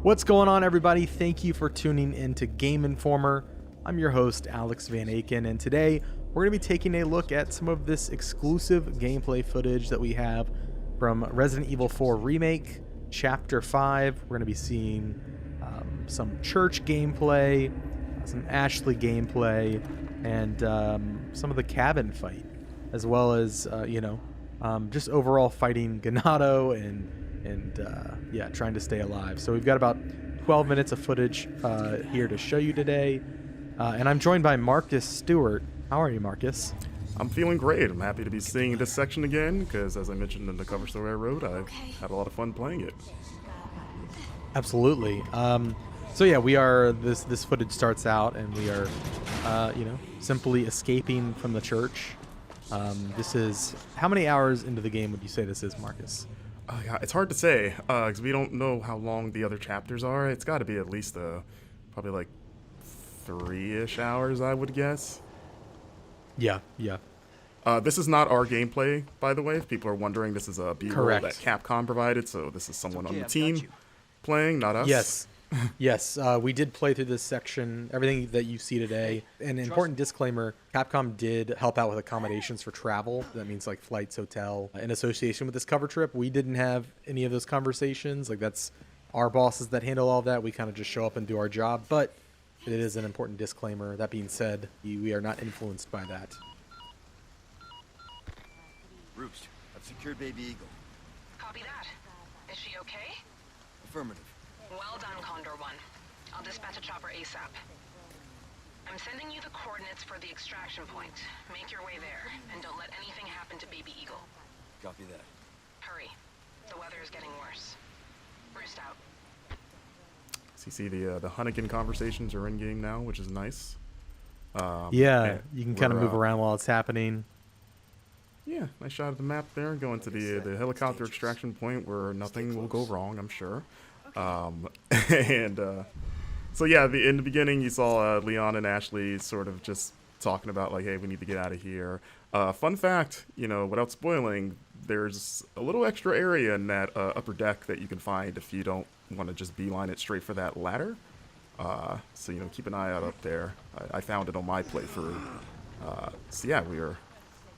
What's going on, everybody? Thank you for tuning in to Game Informer. I'm your host, Alex Van Aken, and today we're going to be taking a look at some of this exclusive gameplay footage that we have from Resident Evil 4 Remake, Chapter 5. We're going to be seeing some church gameplay, some Ashley gameplay, and some of the cabin fight, as well as, just overall fighting Ganado and trying to stay alive. So we've got about 12 minutes of footage here to show you today. And I'm joined by Marcus Stewart. How are you, Marcus? I'm feeling great. I'm happy to be seeing this section again because, as I mentioned in the cover story I wrote, I've had a lot of fun playing it. Absolutely. So yeah, we are. This footage starts out, and we are, simply escaping from the church. This is how many hours into the game would you say this is, Marcus? Yeah, it's hard to say because we don't know how long the other chapters are. It's got to be at least probably like 3-ish hours, I would guess. Yeah. This is not our gameplay, by the way. If people are wondering, this is a B-roll that Capcom provided, so this is someone on the team playing, not us. Yes, we did play through this section, everything that you see today. An important disclaimer, Capcom did help out with accommodations for travel. That means like flights, hotel, in association with this cover trip. We didn't have any of those conversations. Like, that's our bosses that handle all that. We kind of just show up and do our job, but it is an important disclaimer. That being said, we are not influenced by that. Roost, I've secured Baby Eagle. Copy that. Is she okay? Affirmative. Well done, Condor 1. I'll dispatch a chopper ASAP. I'm sending you the coordinates for the extraction point. Make your way there, and don't let anything happen to Baby Eagle. Copy that. Hurry. The weather is getting worse. Roost out. So you see the Hunnigan conversations are in game now, which is nice. You can kind of move around while it's happening. Yeah, nice shot of the map there. Going to the helicopter extraction point where nothing will go wrong, I'm sure. In the beginning you saw Leon and Ashley sort of just talking about like, hey, we need to get out of here. Fun fact, without spoiling, there's a little extra area in that upper deck that you can find if you don't want to just beeline it straight for that ladder. So keep an eye out up there. I found it on my playthrough. We are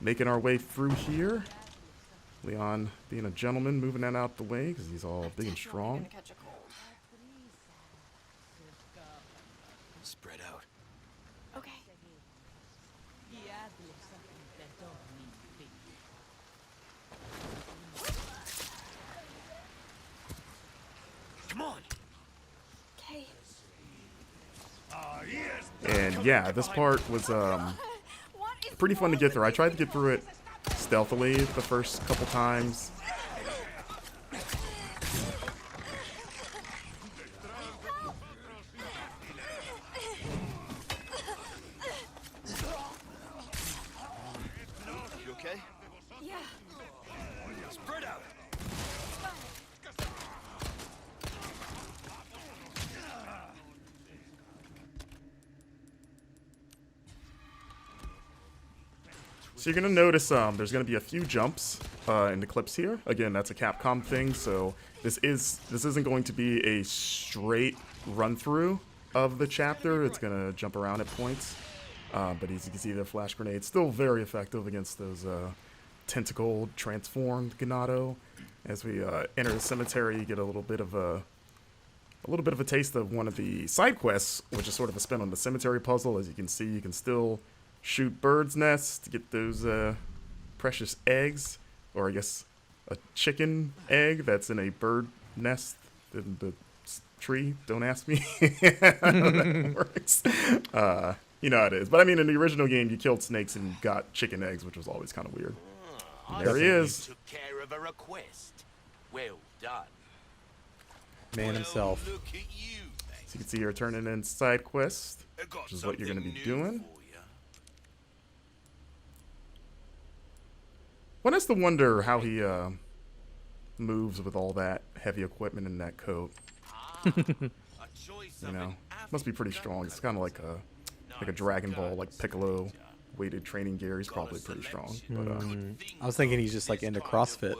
making our way through here. Leon being a gentleman, moving that out the way because he's all big and strong. Spread out. Okay. Come on. Okay. And yeah, this part was pretty fun to get through. I tried to get through it stealthily the first couple times. You okay? Yeah. Spread out. So you're gonna notice there's gonna be a few jumps in the clips here. Again, that's a Capcom thing, so this isn't going to be a straight run through of the chapter. It's gonna jump around at points, but as you can see, the flash grenade's still very effective against those tentacled, transformed Ganado. As we enter the cemetery, you get a little bit of a taste of one of the side quests, which is sort of a spin on the cemetery puzzle. As you can see, you can still shoot birds' nests to get those precious eggs, or I guess a chicken egg that's in a bird nest in the tree. Don't ask me how that works. You know how it is. But I mean, in the original game, you killed snakes and got chicken eggs, which was always kind of weird. There he is. Took care of a request. Well done. Man himself. Look at you. So you can see you're turning in side quest, which is what you're going to be doing. One has to wonder how he moves with all that heavy equipment in that coat. Must be pretty strong. It's kind of like a Dragon Ball, like Piccolo weighted training gear. He's probably pretty strong. But I was thinking he's just like into CrossFit.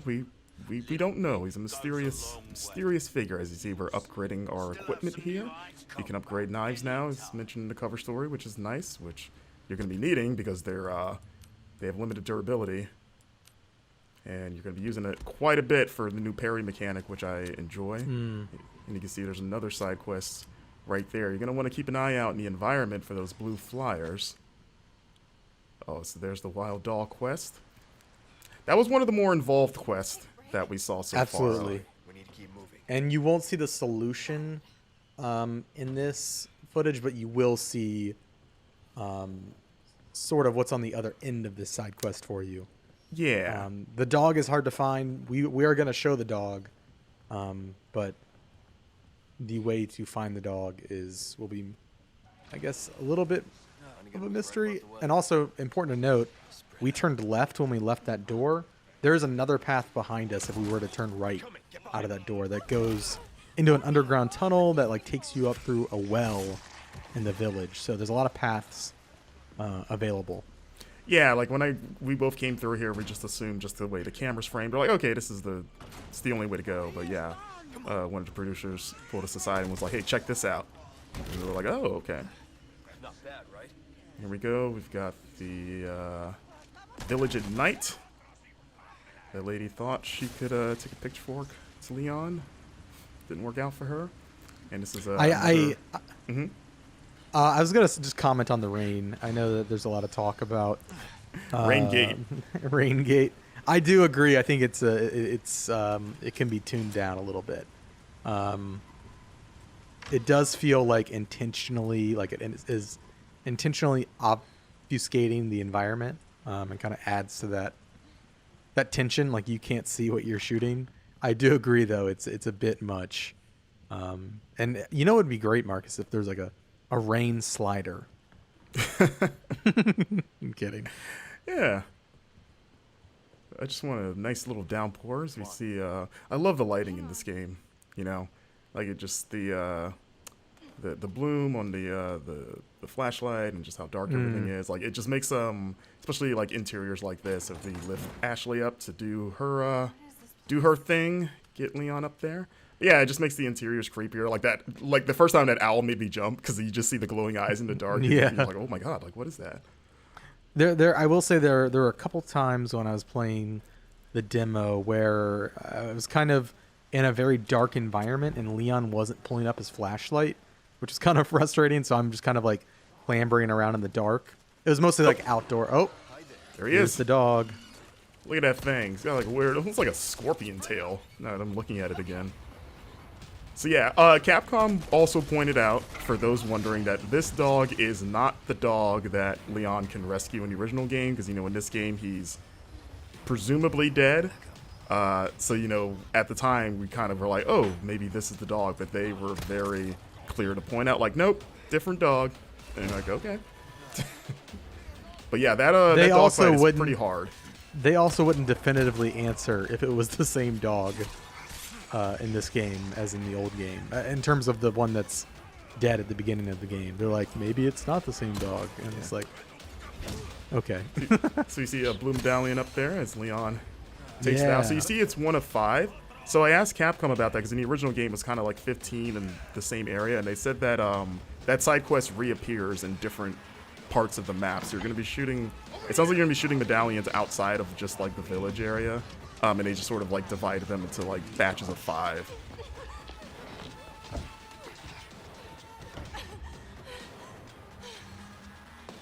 we we don't know. He's a mysterious figure. As you see, we're upgrading our equipment here. You can upgrade knives now, as mentioned in the cover story, which is nice, which you're going to be needing because they have limited durability. And you're going to be using it quite a bit for the new parry mechanic, which I enjoy. And you can see there's another side quest right there. You're going to want to keep an eye out in the environment for those blue flyers. Oh, so there's the Wild Doll quest. That was one of the more involved quests that we saw so far. Absolutely. We need to keep moving. And you won't see the solution in this footage, but you will see sort of what's on the other end of this side quest for you. Yeah. The dog is hard to find. We are going to show the dog, but the way to find the dog will be, I guess, a little bit of a mystery. And also important to note, we turned left when we left that door. There's another path behind us if we were to turn right out of that door that goes into an underground tunnel that like takes you up through a well in the village. So there's a lot of paths available. Yeah, like when we both came through here, we just assumed just the way the camera's framed. We're like, okay, it's the only way to go. But yeah, one of the producers pulled us aside and was like, hey, check this out. And we were like, oh, okay. Not bad, right? Here we go. We've got the village at night. The lady thought she could take a pitchfork to Leon. Didn't work out for her. And this is I was gonna just comment on the rain. I know that there's a lot of talk about Raingate. Raingate. I do agree. I think it can be tuned down a little bit. It does feel like intentionally, like it is intentionally obfuscating the environment, and kind of adds to that tension. Like you can't see what you're shooting. I do agree, though. It's a bit much. And you know, it would be great, Marcus, if there's like a rain slider. I'm kidding. Yeah. I just want a nice little downpour. As we see, I love the lighting in this game. You know, like it just the bloom on the flashlight and just how dark everything is. Like it just makes especially like interiors like this. If we lift Ashley up to do her thing, get Leon up there. Yeah, it just makes the interiors creepier. Like that, like the first time that owl made me jump because you just see the glowing eyes in the dark. Yeah, and you're like, oh my god, like what is that? I will say there were a couple times when I was playing the demo where I was kind of in a very dark environment and Leon wasn't pulling up his flashlight, which is kind of frustrating. So I'm just kind of like clambering around in the dark. It was mostly like outdoor. Oh, there he is. The dog. Look at that thing. It's got like weird. It looks like a scorpion tail. Now that I'm looking at it again. So yeah, Capcom also pointed out, for those wondering, that this dog is not the dog that Leon can rescue in the original game, because, you know, in this game he's presumably dead. So, you know, at the time we kind of were like, oh, maybe this is the dog, but they were very clear to point out, like, nope, different dog. And you're like, okay. But yeah, that dog fight is pretty hard. They also wouldn't definitively answer if it was the same dog in this game as in the old game. In terms of the one that's dead at the beginning of the game, they're like, maybe it's not the same dog, and it's like, okay. So you see a blue medallion up there as Leon takes it out. So you see it's 1 of 5. So I asked Capcom about that because in the original game it was kind of like 15 in the same area, and they said that that side quest reappears in different parts of the map. So you're going to be shooting. It sounds like you're going to be shooting medallions outside of just like the village area. And they just sort of like divided them into like batches of 5.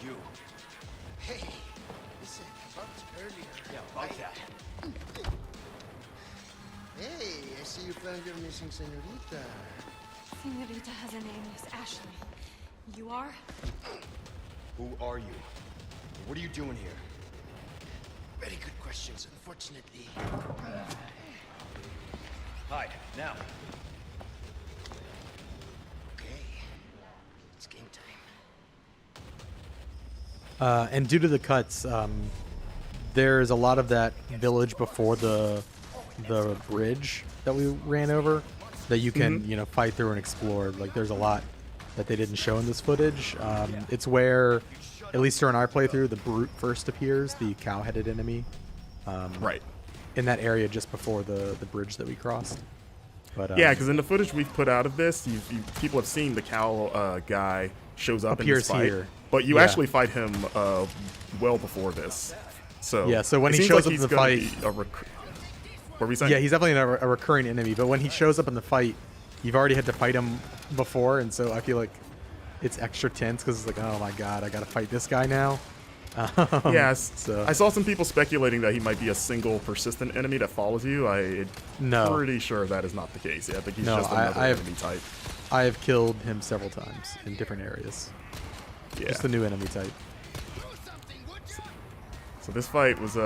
You. Hey, listen, I talked earlier. Yeah, like that. Hey, I see you found your missing senorita. Senorita has a name, Miss Ashley. You are? Who are you? What are you doing here? Very good questions, unfortunately. Hide, now. Okay, it's game time. And due to the cuts, there's a lot of that village before the bridge that we ran over that you can you know, fight through and explore. Like there's a lot that they didn't show in this footage. It's where, at least during our playthrough, the brute first appears, the cow-headed enemy. Right. in that area just before the bridge that we crossed. But Yeah, because in the footage we've put out of this, people have seen the cow guy shows up in this Appears fight, here. but you Yeah. actually fight him well before this. So Yeah, so when it he seems shows like up in he's the gonna fight- be what were we saying? yeah, he's definitely a recurring enemy. But when he shows up in the fight, you've already had to fight him before, and so I feel like it's extra tense because it's like, oh my god, I gotta fight this guy now. Yes. So I saw some people speculating that he might be a single persistent enemy that follows you. I'm No. pretty sure that is not the case. Yeah, I think he's No, just another I have- enemy type. I have killed him several times in different areas. Yeah. Just a new enemy type. So this fight was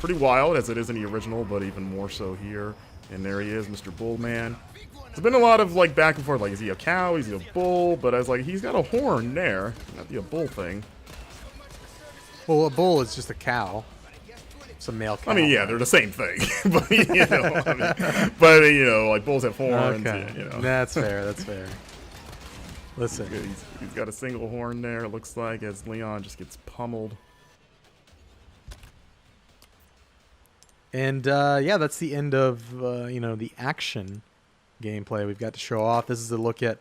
pretty wild, as it is in the original, but even more so here. And there he is, Mr. Bullman. There's been a lot of like back and forth, like is he a cow, is he a bull? But I was like, he's got a horn there, not the a bull thing. Well, a bull is just a cow. It's a male cow. I mean, yeah, they're the same thing, but you know, like bulls have horns. Okay, You know. that's fair. That's fair. Listen, He's got a single horn there. It looks like as Leon just gets pummeled. and yeah, that's the end of the action gameplay we've got to show off. This is a look at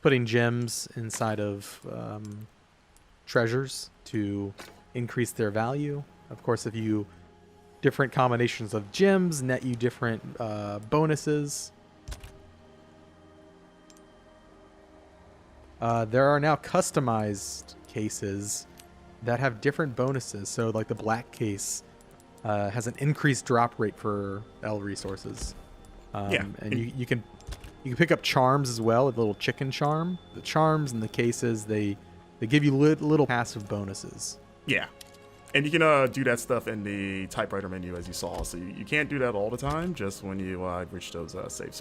putting gems inside of treasures to increase their value. Of course, if you different combinations of gems net you different bonuses. There are now customized cases that have different bonuses. So like the black case has an increased drop rate for L resources. Yeah. And you can pick up charms as well, a little chicken charm. The charms and the cases, they give you little passive bonuses. Yeah. And you can do that stuff in the typewriter menu, as you saw. So you can't do that all the time, just when you reach those save